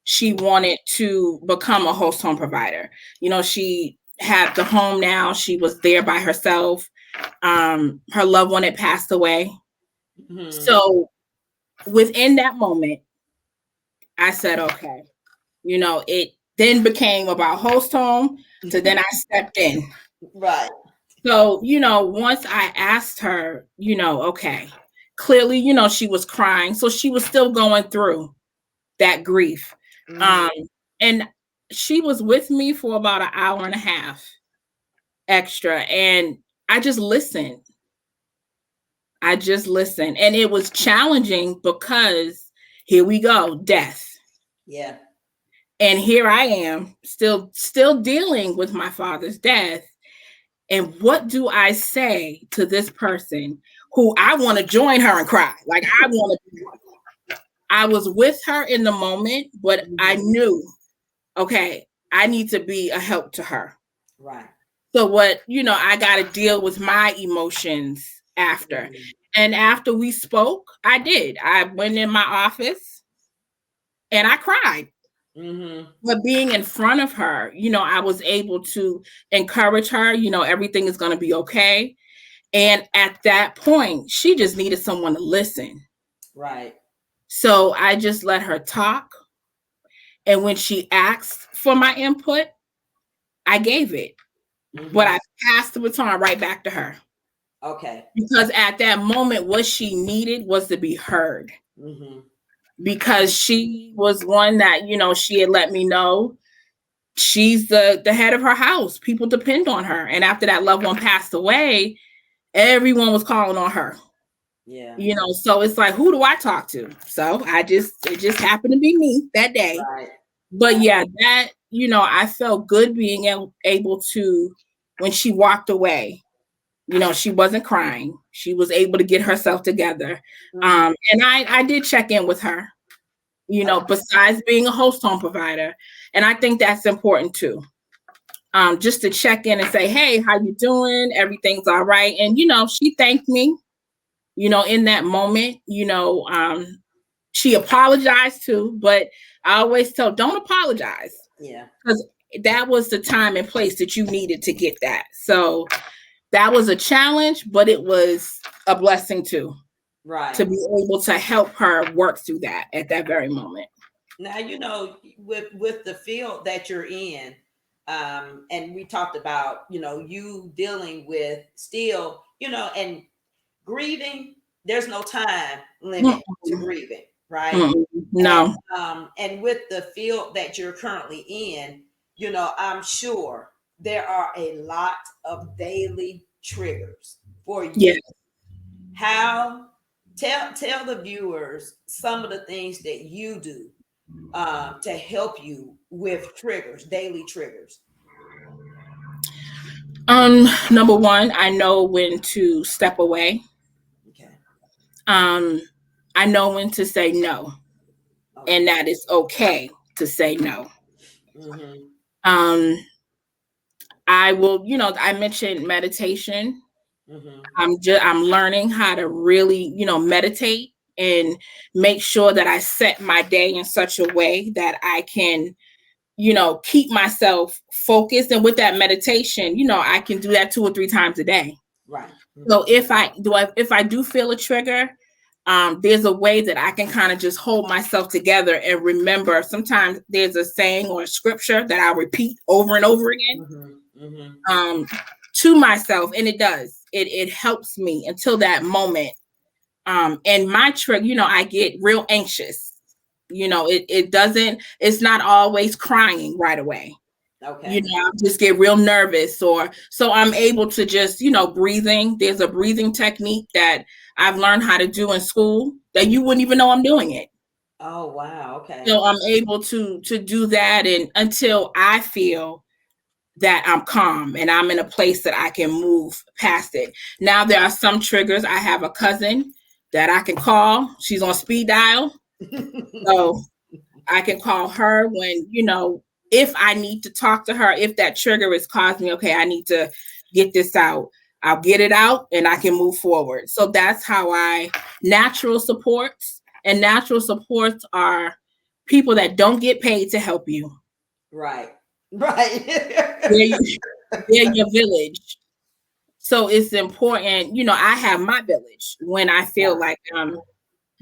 she wanted to become a host home provider. She had the home now, she was there by herself. Her loved one had passed away. Mm-hmm. So within that moment, I said, okay, it then became about host home. So then I stepped in. Right. So, once I asked her, okay, clearly, she was crying. So she was still going through that grief. Mm-hmm. Um, and she was with me for about an hour and a half extra. And I just listened. I just listened. And it was challenging because here we go, death. Yeah. And here I am still dealing with my father's death. And what do I say to this person who I want to join her and cry? Like I was with her in the moment, but I Mm-hmm. knew, okay, I need to be a help to her. Right. So I got to deal with my emotions after. Mm-hmm. And after we spoke, I did. I went in my office and I cried. Mm-hmm. But being in front of her, I was able to encourage her, everything is going to be okay. And at that point, she just needed someone to listen. Right. So I just let her talk. And when she asked for my input, I gave it. But Mm-hmm. I passed the baton right back to her. Okay. Because at that moment, what she needed was to be heard. Mm-hmm. Because she was one that, she had let me know she's the head of her house. People depend on her. And after that loved one passed away, everyone was calling on her. Yeah. So it's like, who do I talk to? So it just happened to be me that day. Right. But yeah, that, I felt good being able to, when she walked away, She wasn't crying. She was able to get herself together. Mm-hmm. And I did check in with her, Okay. besides being a host home provider. And I think that's important too. Just to check in and say, hey, how you doing? Everything's all right. And, she thanked me, in that moment, she apologized too, but I always tell, don't apologize, Yeah. because that was the time and place that you needed to get that. So that was a challenge, but it was a blessing too, Right. to be able to help her work through that at that very moment. Now, with the field that you're in, and we talked about, you dealing with still, and grieving, there's no time limit to Mm-mm. grieving, right? Mm-mm. And No. and with the field that you're currently in, I'm sure there are a lot of daily triggers for Yeah. you. How tell the viewers some of the things that you do to help you with triggers, daily triggers. Number one, I know when to step away. Okay. Um, I know when to say no, Okay. and that is okay to say no. Mm-hmm. Um, I will, I mentioned meditation. Mm-hmm. I'm learning how to really, meditate and make sure that I set my day in such a way that I can, keep myself focused. And with that meditation, I can do that 2 or 3 times a day. Right. So Mm-hmm. if I do feel a trigger, there's a way that I can kind of just hold myself together and remember. Sometimes there's a saying or a scripture that I'll repeat over and over again, Mm-hmm. Mm-hmm. um, to myself, and it does. It helps me until that moment. And my trigger, I get real anxious. It doesn't. It's not always crying right away. Okay. I just get real nervous, or so I'm able to just, breathing. There's a breathing technique that I've learned how to do in school that you wouldn't even know I'm doing it. Oh wow. Okay. So I'm able to do that, and until I feel that I'm calm and I'm in a place that I can move past it. Now there are some triggers. I have a cousin that I can call. She's on speed dial. So I can call her when, if I need to talk to her, if that trigger is causing me, okay, I need to get this out. I'll get it out and I can move forward. So that's how natural supports, and natural supports are people that don't get paid to help you. Right. Right. They're, they're your village. So it's important, I have my village when I feel Yeah. like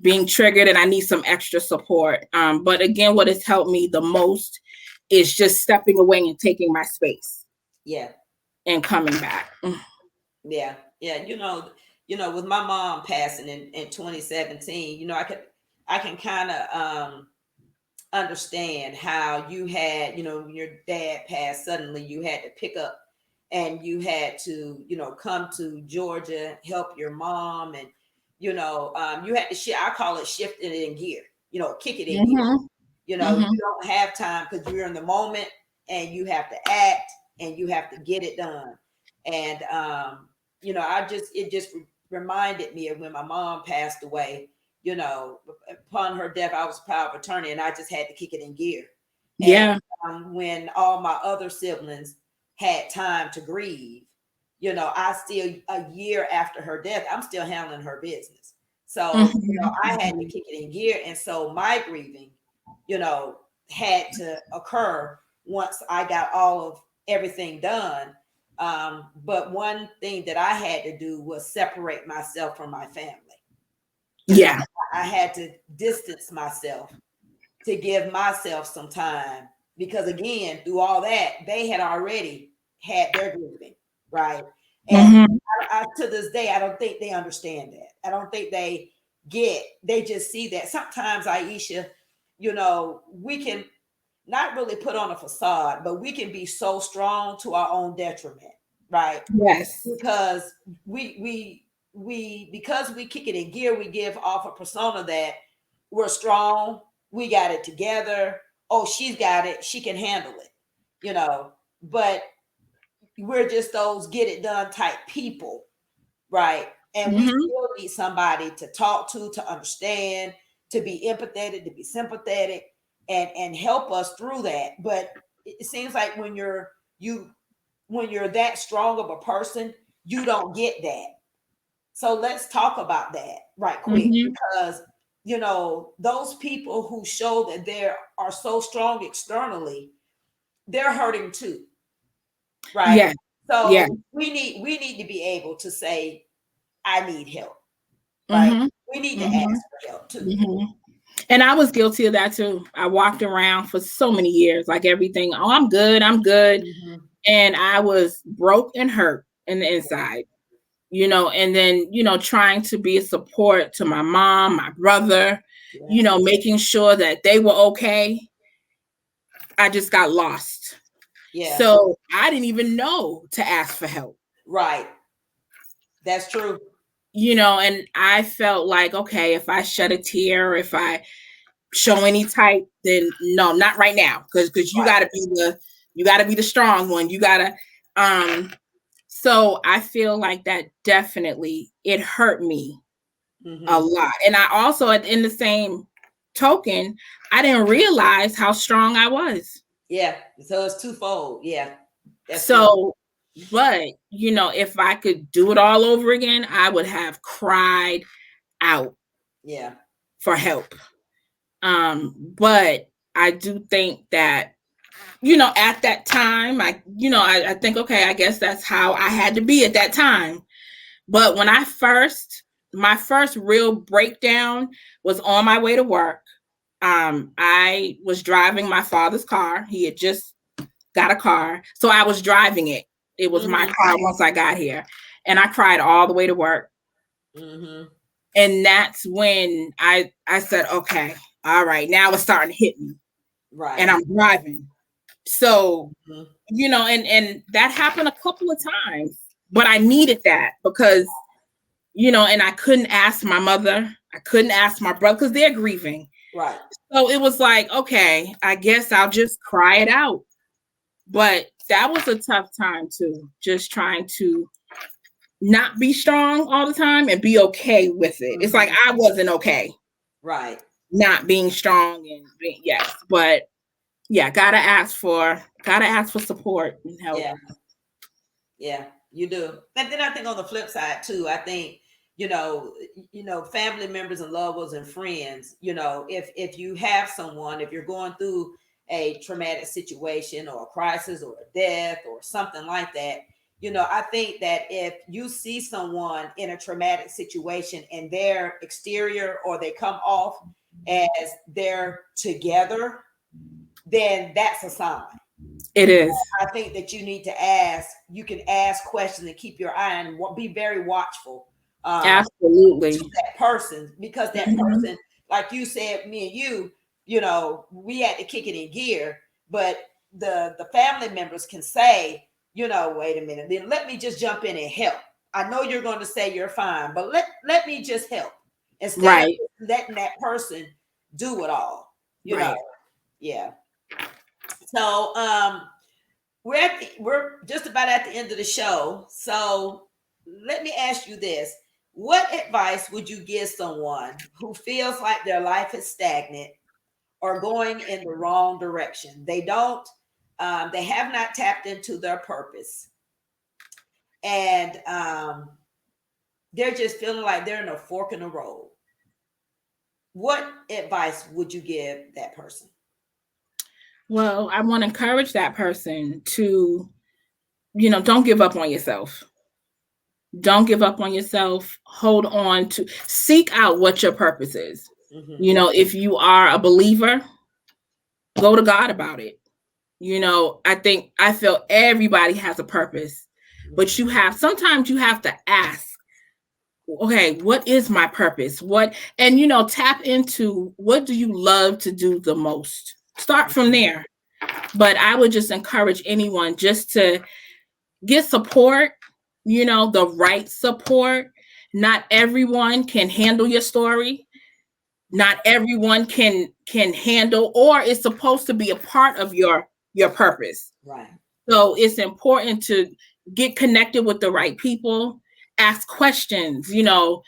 being triggered and I need some extra support. But again, what has helped me the most is just stepping away and taking my space Yeah. and coming back. Yeah. Yeah. With my mom passing in 2017, I can kind of understand how you had, when your dad passed suddenly, you had to pick up and you had to, come to Georgia, help your mom. And, you had to I call it shifting it in gear, kick it in gear. Mm-hmm. You Mm-hmm. don't have time because you're in the moment and you have to act and you have to get it done. And, it just reminded me of when my mom passed away. Upon her death, I was power of attorney and I just had to kick it in gear. And Yeah. when all my other siblings had time to grieve, I still, a year after her death, I'm still handling her business. So, I had to Mm-hmm. kick it in gear. And so my grieving, you know, had to occur once I got all of everything done. But one thing that I had to do was separate myself from my family. You know, Yeah. I had to distance myself to give myself some time because again, through all that, they had already had their grieving, right? And Mm-hmm. to this day, I don't think they understand that. I don't think they just see that. Sometimes, Aisha, we can not really put on a facade, but we can be so strong to our own detriment, right? Yes. Because because we kick it in gear, we give off a persona that we're strong, we got it together. Oh, she's got it, she can handle it, but we're just those get it done type people. right? And we Mm-hmm. still need somebody to talk to understand, to be empathetic, to be sympathetic, and help us through that. But it seems like you when you're that strong of a person, you don't get that. So let's talk about that right quick, Mm-hmm. because those people who show that they are so strong externally, they're hurting too, right? Yeah. Yeah. So we need to be able to say, I need help, right? Mm-hmm. We need to Mm-hmm. ask for help too. Mm-hmm. And I was guilty of that too. I walked around for so many years, like everything. Oh, I'm good. I'm good. Hmm. And I was broke and hurt in the inside, and then, trying to be a support to my mom, my brother, Yes. making sure that they were okay. I just got lost. Yeah. So I didn't even know to ask for help, Right. That's true. and I felt like, okay, if I shed a tear, if I show any type, then no, not right now. Because Right. you gotta be the strong one. You gotta, um, so I feel like that definitely it hurt me a Hmm. lot. And I also, in the same token, I didn't realize how strong I was. Yeah. So it's twofold. Yeah. That's true. So, but if I could do it all over again, I would have cried out Yeah. for help. But I do think that, at that time, I think, okay, I guess that's how I had to be at that time. But when my first real breakdown was on my way to work. I was driving my father's car. He had just got a car. So I was driving it. It was my Hmm. car once I got here. And I cried all the way to work. Hmm. And that's when I said, okay, all right, now it's starting to hit me. And Right. I'm driving. So, Hmm. and that happened a couple of times. But I needed that because, and I couldn't ask my mother. I couldn't ask my brother because they're grieving. Right. So it was like, okay, I guess I'll just cry it out. But that was a tough time too, just trying to not be strong all the time and be okay with it. It's like Hmm. I wasn't okay Right. not being strong and yes, but yeah, gotta ask for support and help. Yeah. Yeah, you do. And then I think on the flip side too, I think, family members and loved ones and friends, if you have someone, if you're going through a traumatic situation or a crisis or a death or something like that, I think that if you see someone in a traumatic situation and their exterior or they come off as they're together, then that's a sign. It is. I think that you can ask questions and keep your eye and be very watchful to Absolutely. that person, because that Mhm. person, like you said, me and we had to kick it in gear, but the family members can say, wait a minute, then let me just jump in and help. I know you're going to say you're fine, but let me just help instead of Right. letting that person do it all, you know. Right. Yeah. So we're just about at the end of the show. So let me ask you this. What advice would you give someone who feels like their life is stagnant or going in the wrong direction? They have not tapped into their purpose, and they're just feeling like they're in a fork in the road. What advice would you give that person? Well, I want to encourage that person to, don't give up on yourself. Don't give up on yourself. Hold on to seek out what your purpose is. Hmm. If you are a believer, go to God about it. I feel everybody has a purpose, but sometimes you have to ask, okay, what is my purpose? And tap into what do you love to do the most? Start from there. But I would just encourage anyone just to get support, the right support. Not everyone can handle your story. Not everyone can handle or is supposed to be a part of your purpose. Right. So it's important to get connected with the right people ask questions, do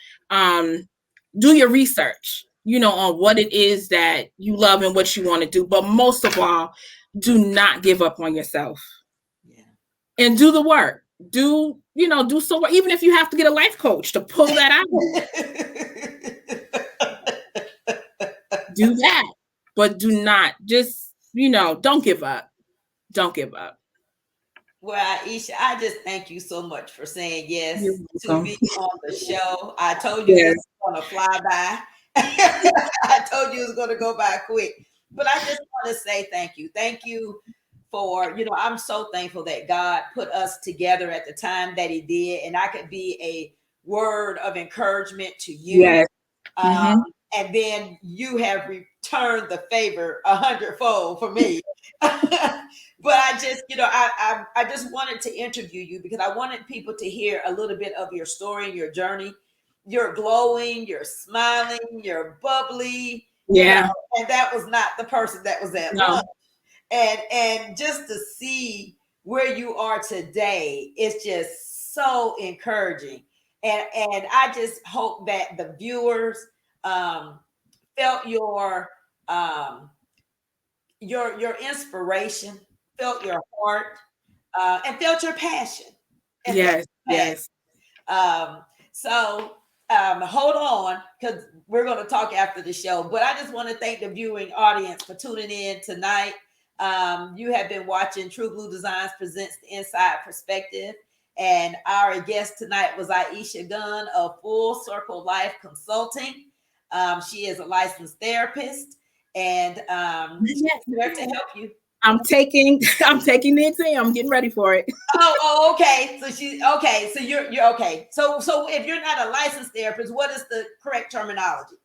your research, on what it is that you love and what you want to do. But most of all, do not give up on yourself. Yeah. And do the work. Do some work, even if you have to get a life coach to pull that out. Do that. But do not just, don't give up. Don't give up. Well, Aisha, I just thank you so much for saying You're yes to welcome. be on the show. I told you this Yes. was going to fly by. I told you it was going to go by quick. But I just want to say thank you. Thank you for, I'm so thankful that God put us together at the time that He did, and I could be a word of encouragement to you. Yes. Mm-hmm. And then you have returned the favor 100-fold for me. But I just, I just wanted to interview you because I wanted people to hear a little bit of your story, your journey. You're glowing, you're smiling, you're bubbly, Yeah. and that was not the person that was at No. lunch. And just to see where you are today, it's just so encouraging. And I just hope that the viewers felt your inspiration, felt your heart, and felt your passion. And felt Yes. your passion. Yes. Um, so hold on, because we're going to talk after the show. But I just want to thank the viewing audience for tuning in tonight. You have been watching True Blue Designs presents the Inside Perspective. And our guest tonight was Aisha Gunn of Full Circle Life Consulting. She is a licensed therapist, and she's there to help you. I'm taking the exam. I'm getting ready for it. Oh, okay. So you're okay. So if you're not a licensed therapist, what is the correct terminology?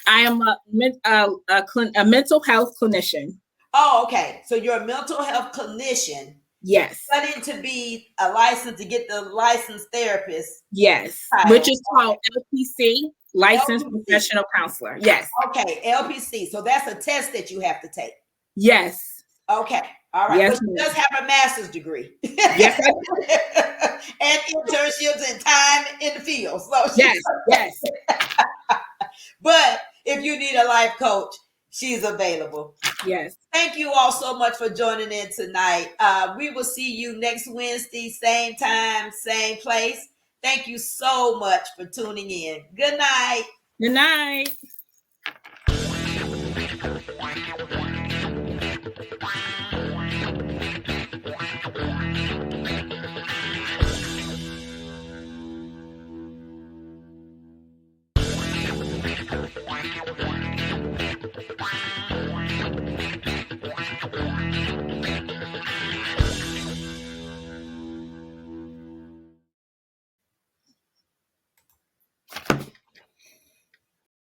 I am a mental health clinician. Oh, okay. So you're a mental health clinician. Yes. Studying to be a license to get the licensed therapist. Yes. Title. Which is called LPC, licensed professional counselor. Yes. Okay, LPC. So that's a test that you have to take. Yes. Okay. All right. Yes, but she does have a master's degree. Yes. And internships and time in the field. So yes. But if you need a life coach, she's available. Yes. Thank you all so much for joining in tonight. We will see you next Wednesday, same time, same place. Thank you so much for tuning in. Good night. Good night.